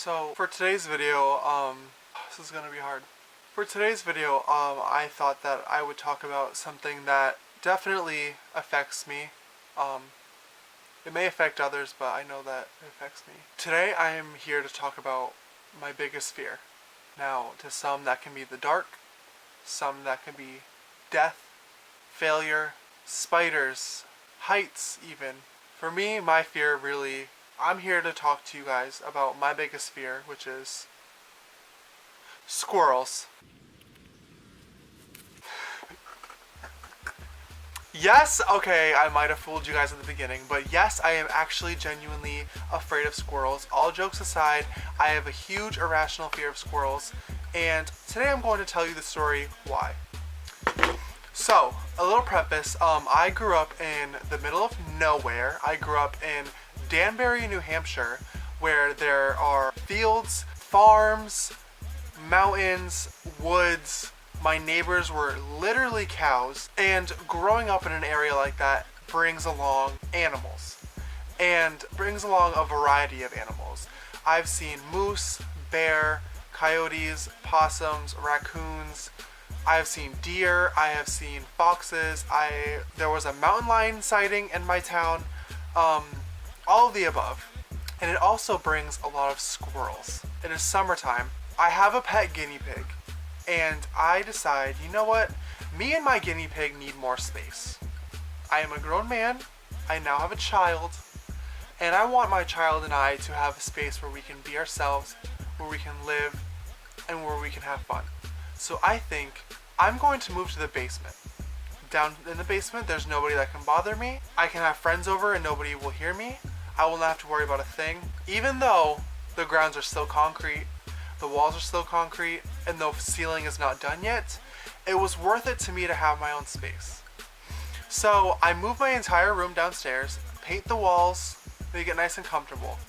So for today's video, this is gonna be hard. For today's video, I thought that I would talk about something that definitely affects me. It may affect others, but I know that it affects me. Today I am here to talk about my biggest fear. Now, to some that can be the dark, some that can be death, failure, spiders, heights even. For me, my fear really, I'm here to talk to you guys about my biggest fear, which is squirrels. Yes, okay, I might have fooled you guys at the beginning, but yes, I am actually genuinely afraid of squirrels. All jokes aside, I have a huge irrational fear of squirrels, and today I'm going to tell you the story why. So, a little preface, I grew up in the middle of nowhere. I grew up in Danbury, New Hampshire, where there are fields, farms, mountains, woods. My neighbors were literally cows, and growing up in an area like that brings along animals, and brings along a variety of animals. I've seen moose, bear, coyotes, possums, raccoons. I've seen deer, I have seen foxes, there was a mountain lion sighting in my town, all of the above. And it also brings a lot of squirrels. It is summertime. I have a pet guinea pig. And I decide, you know what? Me and my guinea pig need more space. I am a grown man. I now have a child. And I want my child and I to have a space where we can be ourselves, where we can live, and where we can have fun. So I think I'm going to move to the basement. Down in the basement, there's nobody that can bother me. I can have friends over and nobody will hear me. I will not have to worry about a thing. Even though the grounds are still concrete, the walls are still concrete, and the ceiling is not done yet, it was worth it to me to have my own space. So I moved my entire room downstairs, paint the walls, make it nice and comfortable.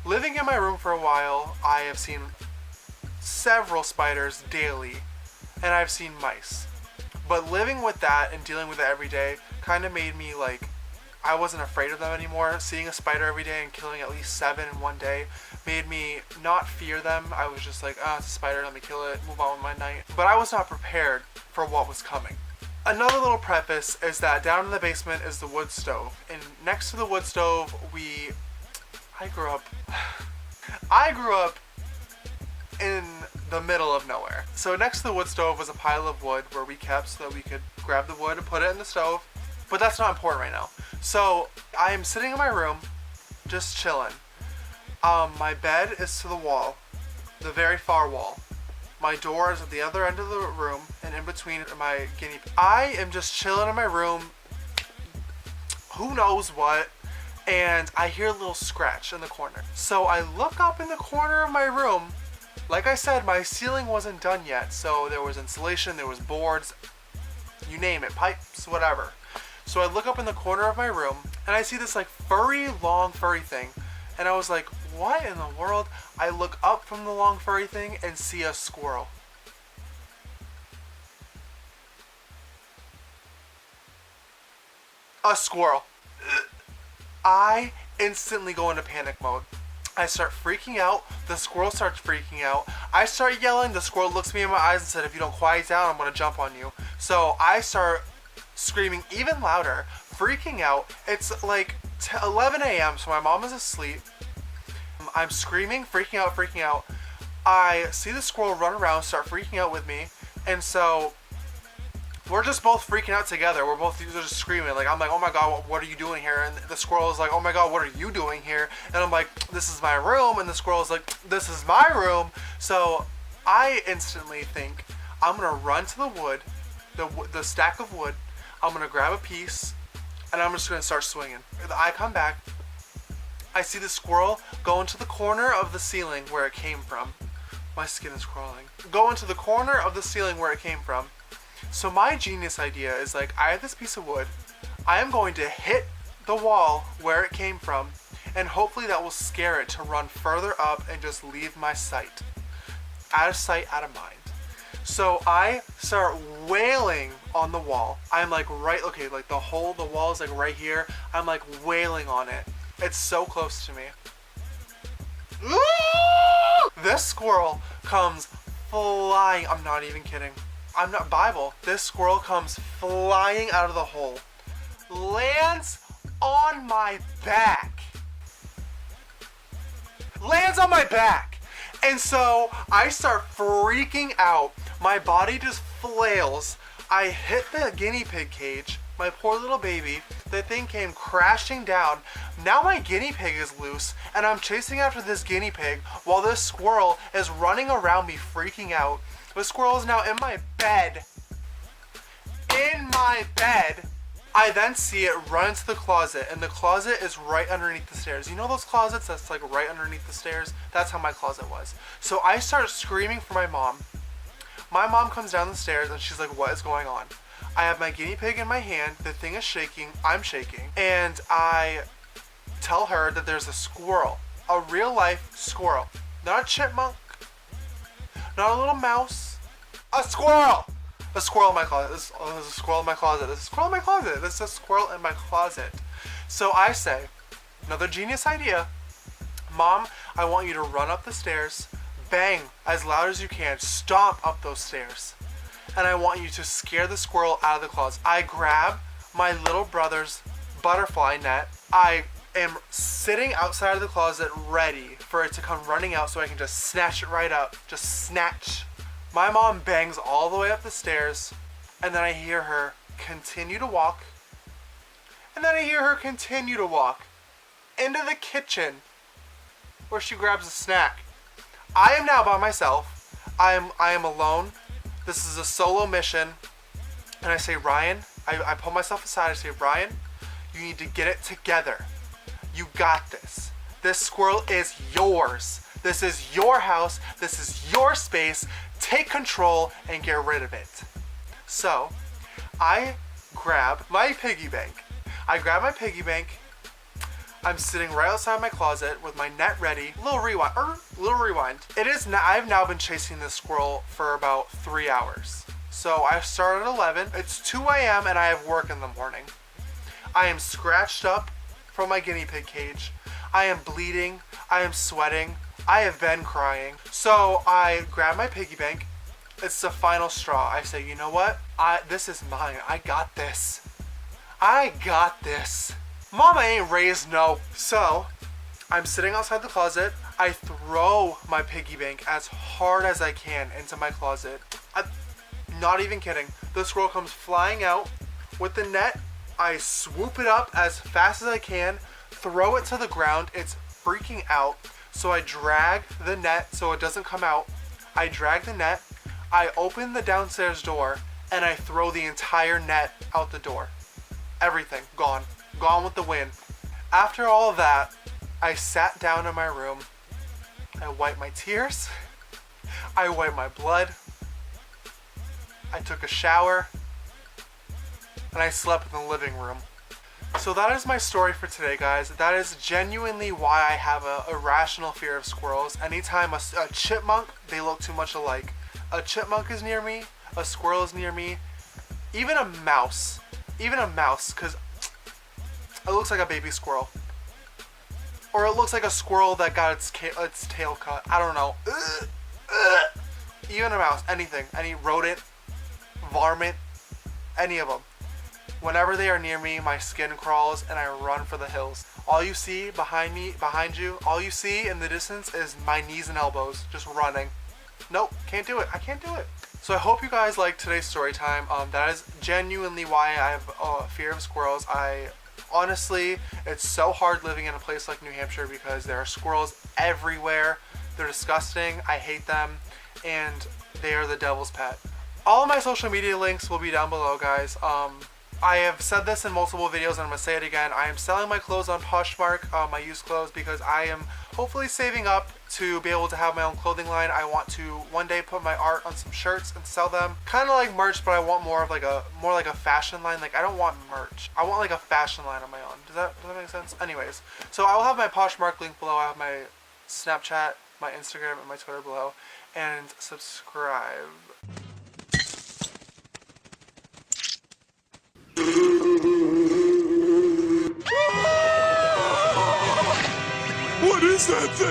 Living in my room for a while, I have seen several spiders daily, and I've seen mice. But living with that and dealing with it every day kind of made me like, I wasn't afraid of them anymore. Seeing a spider every day and killing at least 7 in one day made me not fear them. I was just like, it's a spider, let me kill it, move on with my night. But I was not prepared for what was coming. Another little preface is that down in the basement is the wood stove. And next to the wood stove, I grew up in the middle of nowhere. So next to the wood stove was a pile of wood where we kept so that we could grab the wood and put it in the stove. But that's not important right now. So I am sitting in my room, just chilling. My bed is to the wall, the very far wall. My door is at the other end of the room, and in between are my guinea pig. I am just chilling in my room, who knows what, and I hear a little scratch in the corner. So I look up in the corner of my room. Like I said, my ceiling wasn't done yet, so there was insulation, there was boards, you name it, pipes, whatever. So I look up in the corner of my room, and I see this like long furry thing, and I was like, what in the world? I look up from the long furry thing and see a squirrel. A squirrel. I instantly go into panic mode. I start freaking out, the squirrel starts freaking out, I start yelling, the squirrel looks me in my eyes and said, if you don't quiet down, I'm gonna jump on you. So I start screaming even louder, freaking out. It's like 11 a.m. so my mom is asleep. I'm screaming, freaking out. I see the squirrel run around, start freaking out with me, and so we're just both freaking out together. We're both just screaming. Like, I'm like, oh my god, what are you doing here? And the squirrel is like, oh my god, what are you doing here? And I'm like, this is my room. And the squirrel is like, this is my room. So I instantly think I'm gonna run to the wood, the stack of wood. I'm gonna grab a piece, and I'm just gonna start swinging. I come back, I see the squirrel go into the corner of the ceiling where it came from. My skin is crawling. Go into the corner of the ceiling where it came from. So my genius idea is like, I have this piece of wood, I am going to hit the wall where it came from, and hopefully that will scare it to run further up and just leave my sight. Out of sight, out of mind. So I start wailing on the wall. I'm like like the wall is like right here. I'm like wailing on it. It's so close to me. This squirrel comes flying. I'm not even kidding. I'm not Bible. This squirrel comes flying out of the hole, lands on my back. Lands on my back. And so I start freaking out. My body just flails. I hit the guinea pig cage. My poor little baby. The thing came crashing down. Now my guinea pig is loose, and I'm chasing after this guinea pig while this squirrel is running around me freaking out. The squirrel is now in my bed. In my bed. I then see it run into the closet, and the closet is right underneath the stairs. You know those closets that's like right underneath the stairs? That's how my closet was. So I start screaming for my mom. My mom comes down the stairs and she's like, what is going on? I have my guinea pig in my hand, the thing is shaking, I'm shaking, and I tell her that there's a squirrel, a real life squirrel, not a chipmunk, not a little mouse, a squirrel! A squirrel in my closet. There's a squirrel in my closet. There's a squirrel in my closet. There's a squirrel in my closet. So I say, another genius idea. Mom, I want you to run up the stairs, bang as loud as you can, stomp up those stairs. And I want you to scare the squirrel out of the closet. I grab my little brother's butterfly net. I am sitting outside of the closet ready for it to come running out so I can just snatch it right up. Just snatch. My mom bangs all the way up the stairs, and then I hear her continue to walk, and then I hear her continue to walk into the kitchen where she grabs a snack. I am now by myself. I am alone. This is a solo mission. And I say, Ryan, I pull myself aside. I say, Ryan, you need to get it together. You got this. This squirrel is yours. This is your house. This is your space. Take control and get rid of it. So I grab my piggy bank. I'm sitting right outside my closet with my net ready. Little rewind. I've now been chasing this squirrel for about 3 hours. So I started at 11. It's 2 a.m. and I have work in the morning. I am scratched up from my guinea pig cage. I am bleeding. I am sweating. I have been crying. So I grab my piggy bank. It's the final straw. I say, you know what? This is mine. I got this. Mama ain't raised no. So I'm sitting outside the closet. I throw my piggy bank as hard as I can into my closet. I'm not even kidding. The squirrel comes flying out with the net. I swoop it up as fast as I can, throw it to the ground. It's freaking out. So I drag the net so it doesn't come out. I drag the net. I open the downstairs door and I throw the entire net out the door. Everything gone. Gone with the wind. After all of that, I sat down in my room. I wiped my tears. I wiped my blood. I took a shower. And I slept in the living room. So that is my story for today, guys. That is genuinely why I have a irrational fear of squirrels. Anytime a chipmunk, they look too much alike. A chipmunk is near me, a squirrel is near me, even a mouse, because it looks like a baby squirrel. Or it looks like a squirrel that got its tail cut. I don't know. Even a mouse, anything, any rodent, varmint, any of them. Whenever they are near me, my skin crawls and I run for the hills. All you see behind you, all you see in the distance is my knees and elbows just running. Nope, can't do it. I can't do it. So I hope you guys liked today's story time. That is genuinely why I have a fear of squirrels. Honestly, it's so hard living in a place like New Hampshire because there are squirrels everywhere. They're disgusting. I hate them. And they are the devil's pet. All of my social media links will be down below, guys. I have said this in multiple videos and I'm going to say it again. I am selling my clothes on Poshmark, my used clothes, because I am hopefully saving up to be able to have my own clothing line. I want to one day put my art on some shirts and sell them. Kind of like merch, but I want more like a fashion line. Like, I don't want merch. I want like a fashion line on my own. Does that make sense? Anyways, so I will have my Poshmark link below. I have my Snapchat, my Instagram, and my Twitter below. And subscribe. What is that thing?